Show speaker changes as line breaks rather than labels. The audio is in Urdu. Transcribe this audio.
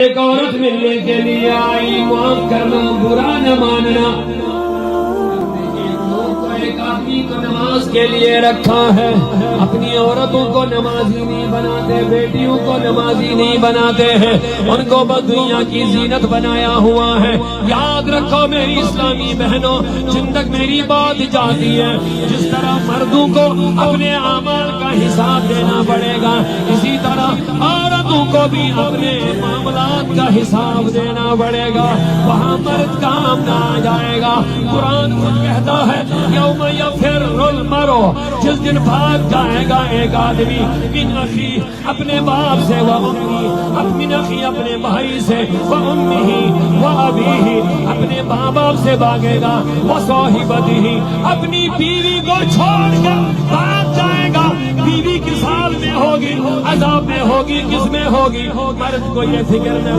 ایک عورت ملنے کے لیے آئی، معاف کرنا، برا نہ ماننا۔ ایک آدمی کو نماز کے لیے رکھا ہے، اپنی عورتوں کو نمازی نہیں بناتے، بیٹیوں کو نمازی نہیں بناتے ہیں، ان کو بس دنیا کی زینت بنایا ہوا ہے۔ یاد رکھو میری اسلامی بہنوں، جن تک میری بات جاتی ہے، جس طرح مردوں کو اپنے اعمال کا حساب دینا پڑے گا، اسی طرح عورتوں کو بھی اپنے معاملات کا حساب دینا پڑے گا۔ وہاں مرد کام نہ آ جائے گا۔ قرآن خود کہتا ہے یوم یفر المرء، جس دن بھاگ جائے گا ایک آدمی من اخی، اپنے باپ سے، و امی، من اخی، اپنے بھائی سے، و امی و ابی، اپنے ماں باپ سے بھاگے گا، و صاحبتہ، اپنی بیوی کو چھوڑ کر بھاگ جائے گا۔ بیوی کس حال میں ہوگی؟ عذاب میں ہوگی، کس میں ہوگی؟ مرد کو یہ فکر نہیں۔